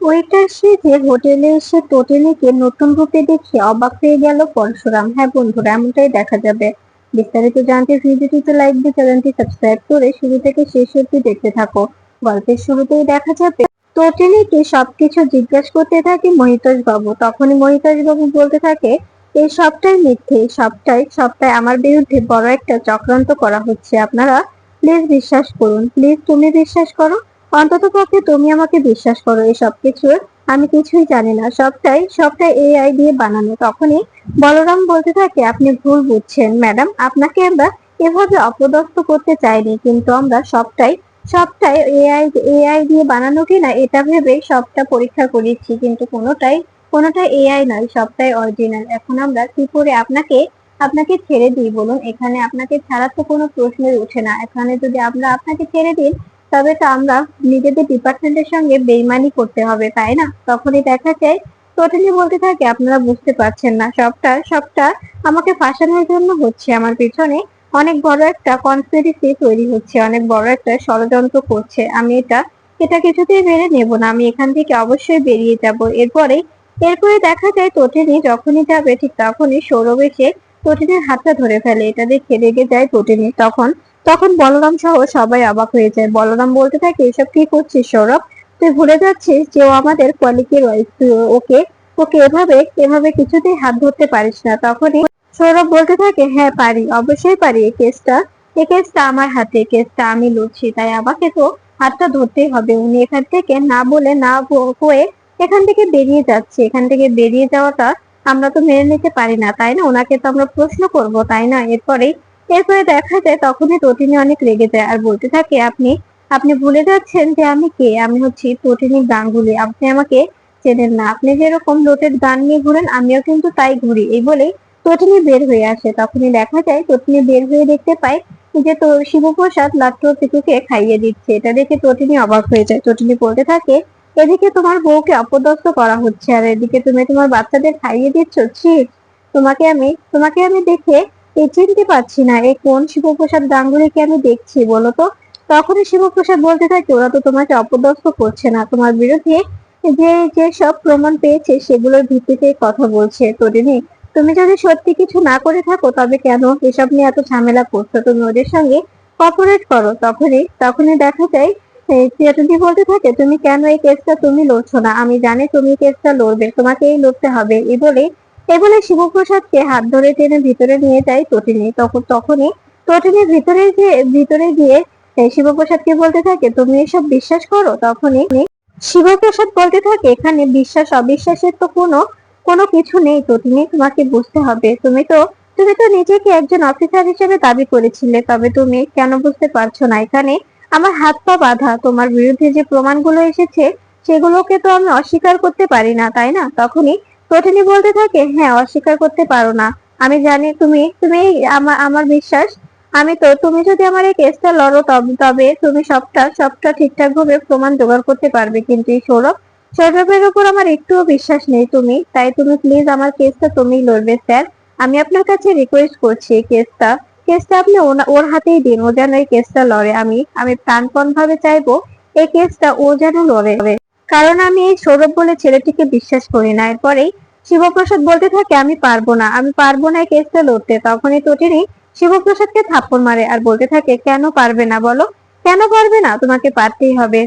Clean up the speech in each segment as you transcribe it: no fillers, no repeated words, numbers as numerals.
Waiter সেজে হোটেলে এসে টোটেনিকে নতুন রূপে দেখে অবাক হয়ে গেল পরশুরাম। হ্যাঁ বন্ধুরা, এমনটাই দেখা যাবে। বিস্তারিত জানতে ভিডিওটিতে লাইক দিয়ে চ্যানেলটি সাবস্ক্রাইব করে শুরু থেকে শেষ অবধি দেখতে থাকো। গল্পের শুরুতেই দেখা যাবে টোটেনিকে সবকিছু জিজ্ঞাসা করতে থাকে মহিতোষ বাবু। তখনই মহিতোষ বাবু বলতে থাকে, এই সবটাই মিথ্যে, সবটাই সবটাই আমার বিরুদ্ধে বড় একটা চক্রান্ত করা হচ্ছে। আপনারা প্লিজ বিশ্বাস করুন, প্লিজ তুমি বিশ্বাস করো, অন্তত পক্ষে তুমি আমাকে বিশ্বাস করো। এই সবকিছু আমি কিছুই জানি না, সবটাই সবটাই এআই দিয়ে বানানো। তখনই বলরাম বলতে থাকে, আপনি ভুল বুঝছেন ম্যাডাম, আপনাকে আমরা এভাবে অপদস্থ করতে চাইনি, কিন্তু আমরা সবটাই সবটাই এআই এআই দিয়ে বানানো কিনা এটা ভেবে সবটা পরীক্ষা করেছি, কিন্তু কোনোটাই এআই নয়, সবটাই অরিজিনাল। এখন আমরা কি করে আপনাকে আপনাকে ছেড়ে দিই বলুন? এখানে আপনাকে ছাড়ার তো কোনো প্রশ্নই ওঠে না। এখানে যদি আমরা আপনাকে ছেড়ে দিই তবে তো আমরা নিজেদের ডিপার্টমেন্টের সঙ্গে বেইমানি করতে হবে, তাই না? তখনই দেখা যায় টোটালি বলতে থাকে, আপনারা বুঝতে পারছেন না, সবটা সবটা আমাকে ফাঁসানোর জন্য হচ্ছে। আমার পিছনে অনেক বড় একটা কনস্পিরেসি তৈরি হচ্ছে, অনেক বড় একটা ষড়যন্ত্র করছে। আমি এটা এটা কিছুতেই মেনে নেব না, আমি এখান থেকে অবশ্যই বেরিয়ে যাব। এরপরে দেখা যায় টোটেনি যখনই যাবে ঠিক তখনই সৌরভ এসে টোটেনির হাতটা ধরে ফেলে। এটা দেখে রেগে যায় টোটেনি। তখন তখন বলরাম সহ সবাই অবাক হয়ে যায়। বলরাম বলতে থাকে, এসব কি করছিস সৌরভ? তুই ভুলে যাচ্ছিস যে ও আমাদের কলিগের ওয়াইফ। ওকে ওকে এভাবে এভাবে কিছুতেই হাত ধরতে পারিস না। তখনই সৌরভ বলতে থাকে, হ্যাঁ পারি, অবশ্যই পারি। এই কেসটা আমার হাতে, এই কেসটা আমি লড়ছি, তাই আমাকে তো হাতটা ধরতেই হবে। উনি এখান থেকে না বলে না হয়ে এখান থেকে বেরিয়ে যাচ্ছে। এখান থেকে বেরিয়ে যাওয়াটা আমরা তো মেনে নিতে পারি না, তাই না? ওনাকে তো আমরা প্রশ্ন করব, তাই না? এরপরে দেখা যায় তখনই টোটিনি অনেক রেগে যায় আর বলতে থাকে, আপনি আপনি ভুলে যাচ্ছেন যে আমি কে। আমি হচ্ছি টোটিনি গাঙ্গুলি, আপনি আমাকে চেনেন না। আপনি যেরকম লোটের গান নিয়ে ঘুরেন আমিও কিন্তু তাই ঘুরি। এই বলেই টোটিনি বের হয়ে আসে। তখনই দেখা যায় টোটিনি বের হয়ে দেখতে পায় যে তো শিবপ্রসাদ লাট্টু পিকুকে খাইয়ে দিচ্ছে। এটা দেখে টোটিনি অবাক হয়ে যায়। টোটিনি বলতে থাকে, এদিকে তোমার বউকে অপদস্থ করা হচ্ছে আর এদিকে তুমি তোমার বাচ্চাদের খাইয়ে দিচ্ছ। ছি, তোমাকে আমি দেখে চিনতে পারছি না, এই কোন শিবপ্রসাদ গাঙ্গুলিকে আমি দেখছি বলো তো? তখনই শিবপ্রসাদ বলতে থাকে, ওরা তো তোমাকে অপদস্থ করছে না, তোমার বিরুদ্ধে যে যে সব প্রমাণ পেয়েছে সেগুলোর ভিত্তিতে কথা বলছে। টোটিনি, তুমি যদি সত্যি কিছু না করে থাকো তবে কেন এসব নিয়ে এত ঝামেলা করছো? তুমি ওদের সঙ্গে কর্পোরেট করো। তখনই দেখা যায় টোটিনি বলতে থাকে, তুমি কেন এই কেসটা তুমি লড়ছো না? আমি জানি তুমি কেসটা লড়বে, তোমাকেই লড়তে হবে। এই বলে শিবপ্রসাদকে হাত ধরে টেনে ভিতরে নিয়ে যায় টোটিনি। তখনই টোটিনি ভিতরে গিয়ে শিবপ্রসাদকে বলতে থাকে, তুমি এসব বিশ্বাস করো? তখনই শিবপ্রসাদ বলতে থাকে, এখানে বিশ্বাস অবিশ্বাসের তো কোনো কোনো কিছু নেই টোটিনি, তোমাকে বুঝতে হবে। তুমি তো নিজেকে একজন অফিসার হিসেবে দাবি করেছিলে, তবে তুমি কেন বুঝতে পারছো না? এখানে আমার হাত পা বাঁধা, তোমার বিরুদ্ধে যে প্রমাণগুলো এসেছে সেগুলোকে তো আমি অস্বীকার করতে পারি না, তাই না? তখনই টোটিনি বলতে থাকে, হ্যাঁ অস্বীকার করতে পারো না, আমি জানি। তুমি আমার বিশ্বাস, তুমি যদি আমার এই কেসটা লড়ো তবে তুমি সবটা সবটা ঠিকঠাক ভাবে প্রমাণ জোগাড় করতে পারবে। কিন্তু এই সৌরভের উপর আমার একটুও বিশ্বাস নেই। তুমি প্লিজ আমার কেসটা তুমিই লড়বে স্যার। আমি আপনার কাছে রিকোয়েস্ট করছি, এই কেসটা আপনি ওর হাতেই দিন, ও যেন এই কেসটা লড়ে। আমি প্রাণপণ ভাবে চাইবো এই কেসটা ও যেন লড়ে, কারণ আমি এই সৌরভ বলে ছেলেটিকে বিশ্বাস করি না। এরপরেই শিবপ্রসাদ বলতে থাকে, আমি পারবো না এই কেসটা লড়তে। তখনই টোটিনি শিবপ্রসাদকে থাপ্পড় মারে আর বলতে থাকে, কেন পারবে না বলো? কেন পারবে না? তোমাকে পারতেই হবে।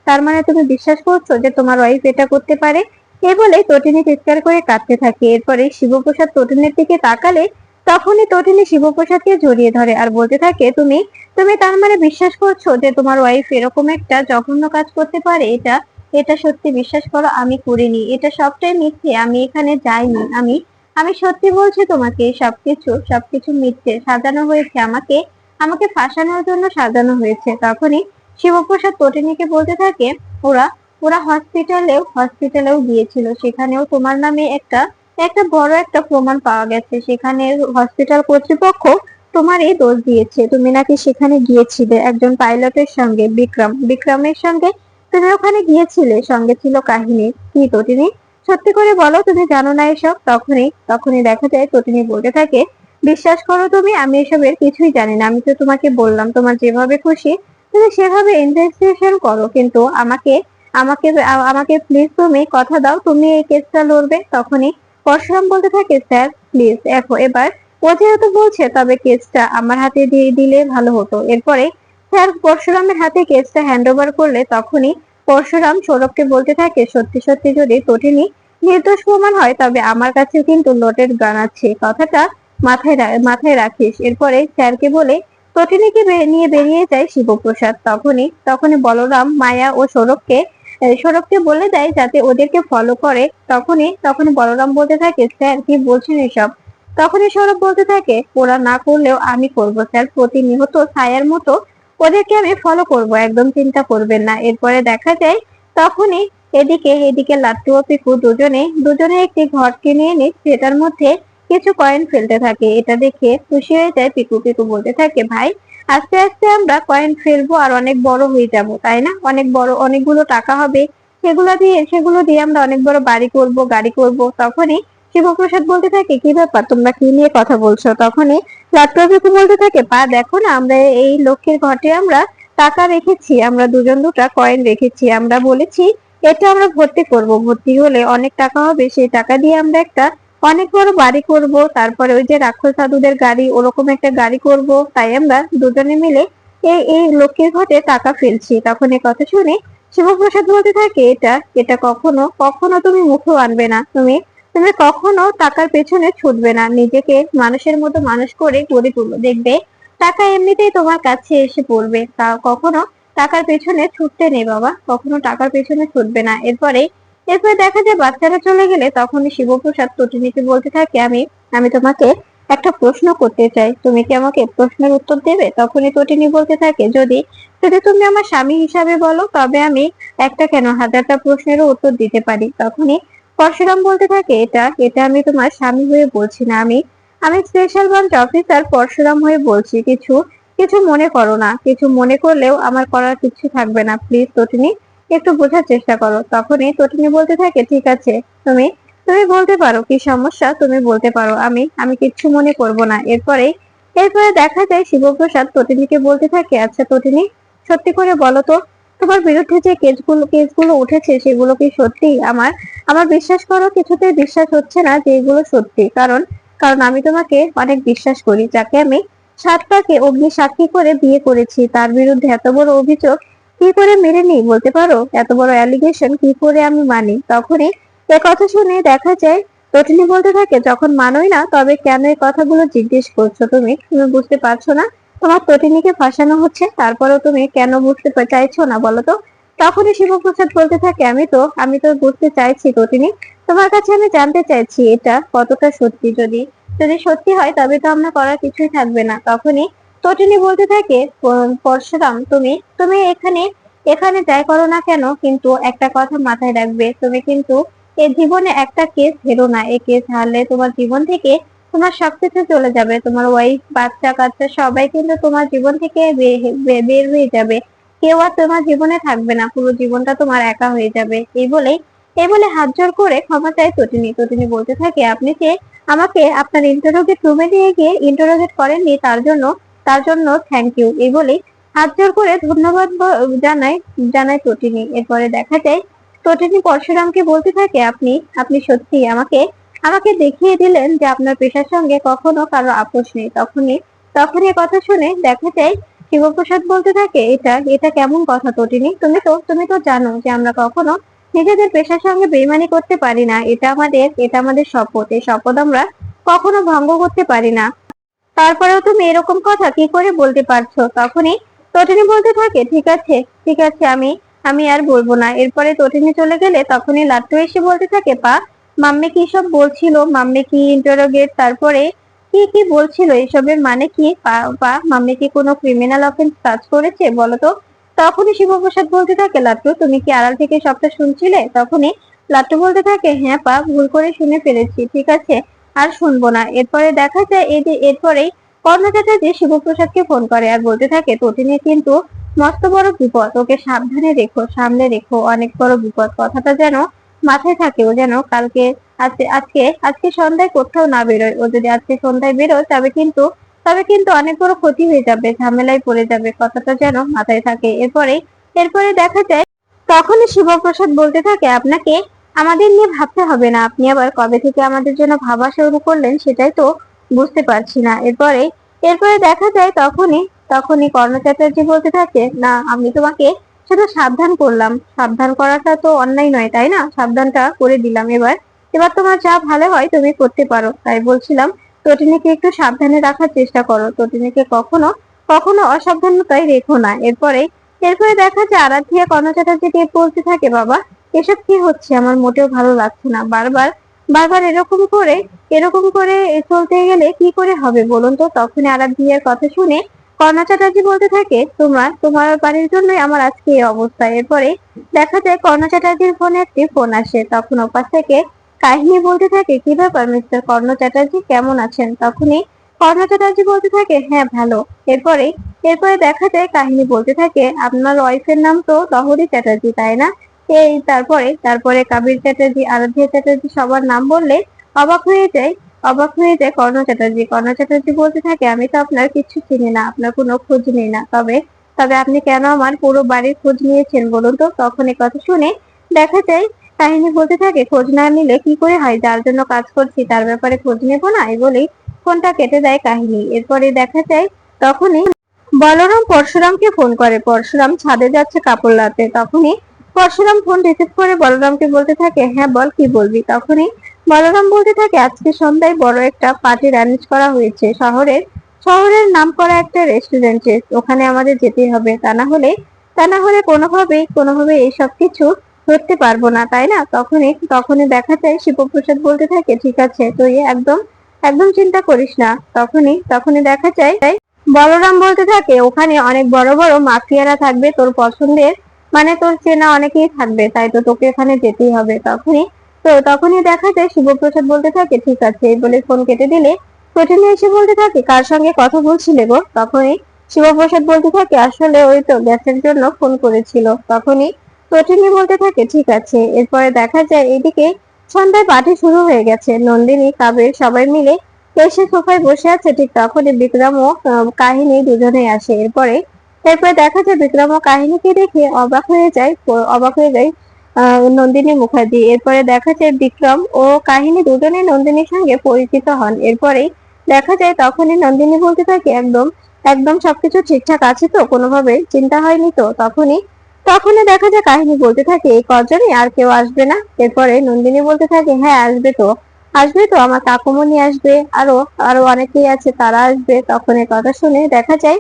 তার মানে তুমি বিশ্বাস করছো যে তোমার ওয়াইফ এটা করতে পারে? এই বলে টোটিনি চিৎকার করে কাঁদতে থাকে। এরপরে শিবপ্রসাদ টোটিনের দিকে তাকালে তখনই টোটিনি শিবপ্রসাদকে জড়িয়ে ধরে আর বলতে থাকে, তুমি তুমি তার মানে বিশ্বাস করছো যে তোমার ওয়াইফ এরকম একটা জঘন্য কাজ করতে পারে? এটা এটা সত্যি বিশ্বাস করো, আমি করিনি, এটা সবটাই মিথ্যে, আমি এখানে যাইনি। আমি আমি সত্যি বলছি তোমাকে, সবকিছু মিথ্যে, সাজানো হয়েছে, আমাকে আমাকে ফাঁসানোর জন্য সাজানো হয়েছে। তখনই শিবপ্রসাদ টোটিনিকে বলতে থাকে, ওরা ওরা হসপিটালেও গিয়েছিল, সেখানেও তোমার নামে একটা একটা বড় একটা প্রমাণ পাওয়া গেছে। সেখানে হসপিটাল কর্তৃপক্ষ তোমার এই দোষ দিয়েছে। তুমি নাকি সেখানে গিয়েছিলে একজন পাইলটের সঙ্গে, বিক্রমের সঙ্গে তুমি ওখানে গিয়েছিলে, সঙ্গে ছিল কাহিনী। কি টোটিনি, সত্যি করে বলো, তুমি জানো না এসব? তখনই দেখা যায় টোটিনি বলতে থাকে, বিশ্বাস করো তুমি, আমি এসবের কিছুই জানি না। আমি তো তোমাকে বললাম তোমার যেভাবে খুশি তুমি সেভাবে ইনভেস্টিগেশন করো, কিন্তু আমাকে আমাকে প্লিজ তুমি কথা দাও, তুমি এই কেসটা লড়বে। তখনই পরশুরাম বলতে থাকে, স্যার প্লিজ এবার ও যেহেতু বলছে তবে কেসটা আমার হাতে দিয়ে দিলে ভালো হতো। এরপরে স্যার পরশুরামের হাতে কেসটা হ্যান্ড ওভার করলে তখনই পরশুরাম সৌরভকে বলতে থাকে, সত্যি সত্যি যদি তটিনী নির্দোষ প্রমাণ হয় তবে আমার কাছে কিন্তু লোডেড গান আছে, কথাটা মাথায় রাখিস। এরপরে স্যারকে বলে তটিনীকে নিয়ে বেরিয়ে যায় শিবপ্রসাদ। তখনই বলরাম মায়া ও সৌরভকে বলে দেয় যাতে ওদেরকে ফলো করে। তখনই বলরাম বলতে থাকে, স্যার কি বলছেন এসব? তখনই সৌরভ বলতে থাকে, ওরা না করলেও আমি করব স্যার, প্রতিনিয়ত ছায়ার মতো ওদেরকে আমি ফলো করব, একদম চিন্তা করবেন না। এরপরে দেখা যায় তখনই এদিকে লাট্টু ও পিকু দুজনে একটি ঘর কিনে এনে সেটার মধ্যে কিছু কয়েন ফেলতে থাকে। এটা দেখে খুশি হয়ে যায় পিকু। পিকু বলতে থাকে, ভাই আস্তে আস্তে আমরা কয়েন ফেলবো আর অনেক বড় হয়ে যাব, তাই না? অনেক বড় অনেকগুলো টাকা হবে, সেগুলো দিয়ে আমরা অনেক বড় বাড়ি করব, গাড়ি করব। তখনই শিবপ্রসাদ বলতে থাকে, কি ব্যাপার, তোমরা কি নিয়ে কথা বলছো? তখনই লাট্টু ও পিকু বলতে থাকে, পা দেখো না, আমরা এই লক্ষ্মীর ঘটে আমরা টাকা রেখেছি, আমরা দুটা কয়েন রেখেছি, আমরা বলেছি এটা আমরা ভর্তি করব, ভর্তি হলে অনেক টাকা হবে, সেই টাকা দিয়ে আমরা একটা অনেক বড় বাড়ি করব, তারপরে ওই যে রাক্ষস সাধুদের গাড়ি ওরকম একটা গাড়ি করব, তাই আমরা দুজনে মিলে এই লক্ষ্মীর ঘটে টাকা ফেলছি। তখন এই কথা শুনে শিবপ্রসাদ বলতে থাকে, এটা কখনো কখনো তুমি মুখেও আনবে না, তুমি তুমি কখনো টাকার পেছনে ছুটবে না, নিজেকে মানুষের মতো মানুষ করে গড়ে তুলো, দেখবে টাকা এমনিতেই তোমার কাছে এসে পড়বে। তা কখনো টাকার পেছনে ছুটতে নেই বাবা, কখনো টাকার পেছনে ছুটবে না। এরপরে দেখা যায় বাচ্চারা চলে গেলে তখনই শিবপ্রসাদ তটিনীকে বলতে থাকে, আমি তোমাকে একটা প্রশ্ন করতে চাই, তুমি কি আমাকে প্রশ্নের উত্তর দেবে? তখনই তটিনী বলতে থাকে, যদি যদি তুমি আমার স্বামী হিসাবে বলো তবে আমি একটা কেন হাজারটা প্রশ্নেরও উত্তর দিতে পারি। তখনই পরশুরাম বলতে থাকে, এটা এটা আমি তোমার স্বামী হয়ে বলছি না, আমি আমি স্পেশাল ব্রাঞ্চ অফিসার পরশুরাম হয়ে বলছি। কিছু কিছু মনে করো না, কিছু মনে করলেও আমার করার কিছু থাকবে না, প্লিজ তটিনী একটু বোঝার চেষ্টা করো। তখনই তটিনী বলতে থাকে, ঠিক আছে, তুমি তুমি বলতে পারো, কি সমস্যা তুমি বলতে পারো, আমি আমি কিচ্ছু মনে করব না। এরপরে দেখা যায় শিবপ্রসাদ তটিনীকে বলতে থাকে, আচ্ছা তটিনী, সত্যি করে বলো তো, তোমার বিরুদ্ধে যে কেসগুলো উঠেছে সেগুলো কি সত্যি? আমার আমার বিশ্বাস করো, কিছুতেই বিশ্বাস হচ্ছে না যে এগুলো সত্যি। কারণ কারণ আমি তোমাকে অনেক বিশ্বাস করি, যাকে আমি 7টাকে অগ্নি সাক্ষী করে বিয়ে করেছি, তার বিরুদ্ধে এত বড় অভিযোগ কি করে মেনে নিই বলতে পারো? এত বড় অ্যালিগেশন কি করে আমি মানি? তখনই এ কথা শুনে দেখা যায় তটিনী বলতে থাকে, যখন মানোই না তবে কেন এই কথাগুলো জিজ্ঞেস করছো? তুমি তুমি বুঝতে পারছো না তোমার তটিনীকে ফাঁসানো হচ্ছে, তারপরেও তুমি কেন বুঝতে চাইছো না বলো তো? তখনই শিবপ্রসাদ বলতে থাকে, আমি তো বুঝতে চাইছি তটিনী, তোমার কাছে আমি জানতে চাইছি এটা কতটা সত্যি। যদি যদি সত্যি হয় তবে তো আমরা করার কিছুই থাকবে না। তখনই তটিনী বলতে থাকে, পরশুরাম, তুমি তুমি এখানে এখানে যাই করো না কেন, কিন্তু একটা কথা মাথায় রাখবে, তুমি কিন্তু এ জীবনে একটা কেস হেরো না, এই কেস হারলে তোমার জীবন থেকে তোমার সবকিছু চলে যাবে, তোমার ওয়াইফ বাচ্চা কাচ্চা সবাই কিন্তু তোমার জীবন থেকে বের হয়ে যাবে, কেউ আর তোমার জীবনে থাকবে না, পুরো জীবনটা তোমার একা হয়ে যাবে। এই বলে হাত জোর করে ক্ষমা চায় তটিনী। তটিনী বলতে থাকে, আপনি যে আমাকে আপনার ইন্টারোগেট রুমে নিয়ে গিয়ে ইন্টারোগেট করেননি, তার জন্য থ্যাংক ইউ। এই বলে হাত জোর করে ধন্যবাদ জানায় তটিনী। এরপরে দেখা যায় তটিনী পরশুরামকে বলতে থাকে, আপনি আপনি সত্যি আমাকে আমাকে দেখিয়ে দিলেন যে আপনার পেশার সঙ্গে কখনো কারো আপোষ নেই। তখনই কথা শুনে দেখা যায় শিবপ্রসাদ বলতে থাকে, এটা এটা কেমন কথা তটিনী? তুমি তো জানো যে আমরা কখনো নিজেদের পেশার সঙ্গে বেইমানি করতে পারি না, এটা আমাদের শপথ, এই শপথ আমরা কখনো ভঙ্গ করতে পারি না, তারপরেও তুমি এরকম কথা কি করে বলতে পারছো? তখনই তটিনী বলতে থাকে, ঠিক আছে, আমি আমি আর বলবো না। এরপরে তটিনী চলে গেলে তখনই লাট্টু এসে বলতে থাকে, পা মাম্মি কি সব বলছিল, মাম্মি কি ইন্টারোগেট তারপরে কি কি বলছিল, এসবের মানে কি? মাম্মি কি কোনো ক্রিমিনাল অফেন্স কাজ করেছে বলো তো? তখনই শিবপ্রসাদ বলতে থাকে, লাট্টু তুমি কি আড়াল থেকে সবটা শুনছিলে? তখনই লাট্টু বলতে থাকে, হ্যাঁ পা, ভুল করে শুনে ফেলেছি, ঠিক আছে, আর শুনবো না। এরপরে দেখা যায় এরপরেই কর্ণ চ্যাটার্জি শিবপ্রসাদকে ফোন করে আর বলতে থাকে, তটিনী কিন্তু মস্ত বড় বিপদ, ওকে সাবধানে রেখো, সামলে রেখো, অনেক বড় বিপদ, কথাটা যেন মাথায় থাকে, ও যেন কালকে আজকে সন্ধ্যায় কোথাও না বেরোয়, ও যদি আজকে সন্ধ্যায় বেরোয় তবে কিন্তু অনেক বড় ক্ষতি হয়ে যাবে, ঝামেলায় পড়ে যাবে, কথাটা যেন মাথায় থাকে। এরপরে দেখা যায় তখনই শিবপ্রসাদ বলতে থাকে, আপনাকে আমাদের নিয়ে ভাবতে হবে না, আপনি আবার কবে থেকে আমাদের জন্য ভাবা শুরু করলেন সেটাই তো বুঝতে পারছি না। এরপরে এরপরে দেখা যায় তখনই তখনই কর্ণ চ্যাটার্জি বলতে থাকে, না আমি তোমাকে শুধু সাবধান করলাম, সাবধান করাটা তো অন্যায় নয় তাই না, সাবধানটা করে দিলাম, এবার এবার তোমার যা ভালো হয় তুমি করতে পারো, তাই বলছিলাম তটিনীকে একটু সাবধানে রাখার চেষ্টা করো, তটিনীকে কখনো কখনো অসাবধানতায় রেখো না। এরপরে দেখা যায় আরাধ্যা কর্ণ চ্যাটার্জিকে বলতে থাকে, বাবা এসব কি হচ্ছে, আমার মোটেও ভালো লাগছে না, বারবার বারবার এরকম করে চলতে গেলে কি করে হবে বলুন তো। তখন আরাধ্যার কথা শুনে কর্ণ চ্যাটার্জি বলতে থাকে, তোমার বাড়ির জন্যই আমার আজকে এই অবস্থা। এরপরে দেখা যায় কর্ণ চ্যাটার্জির ফোনে একটি ফোন আসে, তখন ওপাশ থেকে কাহিনী বলতে থাকে, কি ব্যাপার মিস্টার কর্ণ চ্যাটার্জি, কেমন আছেন? তখনই কর্ণ চ্যাটার্জি বলতে থাকে, হ্যাঁ ভালো। এরপরে এরপরে দেখা যায় কাহিনী বলতে থাকে, আপনার ওয়াইফের নাম তো লহরী চ্যাটার্জি তাই না? এই তারপরে তারপরে কাবির চ্যাটার্জি, আরাধ্যা চ্যাটার্জি সবার নাম বললে অবাক হয়ে যায় কর্ণ চ্যাটার্জি বলতে থাকে, আমি তো আপনার কিছু চিনি না, আপনার কোনো খোঁজ নেই না, তবে তবে আপনি কেন আমার পুরো বাড়ির খোঁজ নিয়েছেন বলুন তো। তখন এই কথা শুনে দেখা যায় কাহিনী বলতে থাকে, খোঁজ না নিলে কি করে হয়, যার জন্য কাজ করছি তার ব্যাপারে খোঁজ নেবো না, এই বলেই ফোনটা কেটে দেয় কাহিনী। এরপরে দেখা যায় তখনই বলরাম পরশুরামকে ফোন করে, পরশুরাম ছাদে যাচ্ছে কাপড় লাতে। তখনই পরশুরাম ফোন রিসিভ করে বলরামকে বলতে থাকে, হ্যাঁ বল কি বলবি। তখনই বলরাম বলতে থাকে, আজকে সন্ধ্যায় বড় একটা পার্টির অ্যারেঞ্জ করা হয়েছে শহরের নামকরা একটা রেস্টুরেন্টে, ওখানে আমাদের যেতে হবে, তা না হলে কোনোভাবে এই সব কিছু ধরতে পারবো না তাই না। তখনই দেখা যায় শিবপ্রসাদ বলতে থাকে, ঠিক আছে তুই একদম একদম চিন্তা করিস না। তখনই দেখা যায় বলরাম বলতে থাকে, ওখানে অনেক বড় বড় মাফিয়ারা থাকবে, তোর পছন্দের মানে তোর চেনা অনেকেই থাকবে, তাই তো তোকে ওখানে যেতেই হবে। তখনই দেখা যায় শিবপ্রসাদ বলতে থাকে, ঠিক আছে, এই বলে ফোন কেটে দিলে প্রতিদিন এসে বলতে থাকে, কার সঙ্গে কথা বলছিলে গো। তখনই শিবপ্রসাদ বলতে থাকে, আসলে ওই তো গ্যাসের জন্য ফোন করেছিল। তখনই প্রতিদিন বলতে থাকে, ঠিক আছে। এরপরে দেখা যায় এদিকে সন্ধ্যায় পার্টি শুরু হয়ে গেছে, নন্দিনী কাবের সবাই মিলে এসে সোফায় বসে আছে, ঠিক তখনই বিক্রম ও কাহিনী দুজনেই আসে। এরপরে দেখা যায় বিক্রম ও কাহিনীকে দেখে অবাক হয়ে যায় নন্দিনী মুখার্জি। এরপরে দেখা যায় বিক্রম ও কাহিনী দুজনেই নন্দিনীর সঙ্গে পরিচিত হন। এরপরেই দেখা যায় তখনই নন্দিনী বলতে থাকে, একদম একদম সবকিছু ঠিকঠাক আছে তো, কোনোভাবে চিন্তা হয়নি তো। তখনই দেখা যায় কাহিনী বলতে থাকে, এই কজনই, আর কেউ আসবে না? এরপরে নন্দিনী বলতে থাকে, হ্যাঁ আসবে তো আমার কাকুমণি আসবে, আরো আরো অনেকেই আছে তারা আসবে। তখন এই কথা শুনে দেখা যায়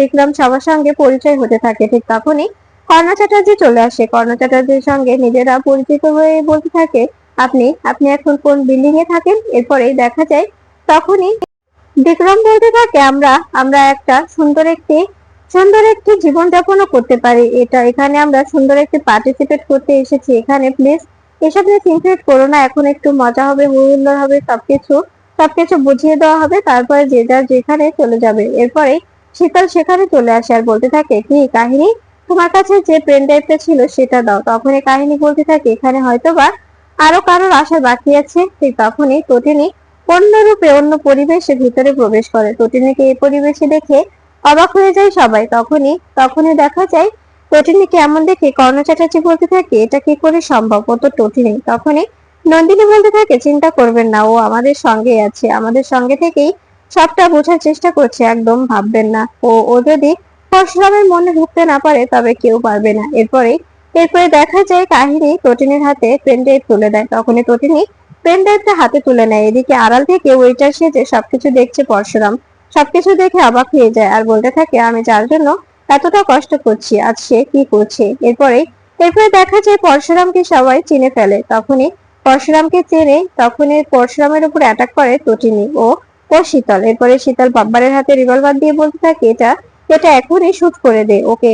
বিক্রম সবার সঙ্গে পরিচয় হতে থাকে। ঠিক তখনই কর্ণ চ্যাটার্জি চলে আসে, কর্ণ চ্যাটার্জির সঙ্গে নিজেরা পরিচিত হয়ে বলতে থাকে, আপনি আপনি এখন কোন বিল্ডিং এ থাকেন। এরপরেই দেখা যায় তখনই বিক্রম বলতে থাকে, আমরা আমরা একটা সুন্দর একটি জীবনযাপনও করতে পারি, এখানে আমরা সুন্দর একটি পার্টিসিপেট করতে এসেছি, এখানে প্লিজ এসব নিয়ে সিনক্রেট করো না, এখন একটু মজা হবে, হুল্লোড় হবে, সবকিছু বুঝিয়ে দেওয়া হবে, তারপরে যে যার যেখানে চলে যাবে। এরপরে শীতল সেখানে চলে আসে আর বলতে থাকে, কি কাহিনী, তোমার কাছে যে পেন ড্রাইভটা ছিল সেটা দাও। তখন এই কাহিনী বলতে থাকে, এখানে হয়তো বা আরো কারোর আসা বাকি আছে। ঠিক তখনই তটিনী অন্য রূপে অন্য পরিবেশে ভিতরে প্রবেশ করে, তটিনীকে এই পরিবেশে দেখে অবাক হয়ে যায় সবাই। তখনই দেখা যায় তটিনীকে এমন দেখে কর্ণ চ্যাটার্জি বলতে থাকে, এটা কি করে সম্ভব, ও তো তটিনী। তখনই নন্দিনী বলতে থাকে, চিন্তা করবেন না, ও আমাদের সঙ্গে আছে, আমাদের সঙ্গে থেকেই সবটা বোঝার চেষ্টা করছে, একদম ভাববেন না, ও যদি পরশুরামের মনে ঢুকতে না পারে তবে কেউ পারবে না। এরপরে দেখা যায় কাহিনী তটিনীর হাতে পেন ড্রাইভ তুলে দেয়, তখনই তটিনী পেন ড্রাইভটা হাতে তুলে নেয়। এদিকে আড়াল থেকে ওয়েটার সেজে সবকিছু দেখছে পরশুরাম, সবকিছু দেখে অবাক হয়ে যায় আর বলতে থাকে, আমি যার জন্য এতটা কষ্ট করছি আজ সে কি করছে। এরপরে দেখা যায় পরশুরামকে সবাই চিনে ফেলে, তখনই পরশুরামের উপর অ্যাটাক করে তটিনী ও শীতল। এরপরে শীতল বাব্বারের হাতে রিভলভার দিয়ে বলতে থাকে, এটা এটা এখনই শুট করে দে ওকে,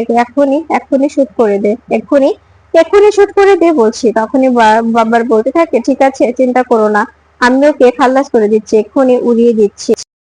এখনই শুট করে দে, এক্ষুনি শুট করে দে বলছি। তখনই বাব্বার বলতে থাকে, ঠিক আছে চিন্তা করো না, আমি ওকে খালাস করে দিচ্ছি, এক্ষুনি উড়িয়ে দিচ্ছি।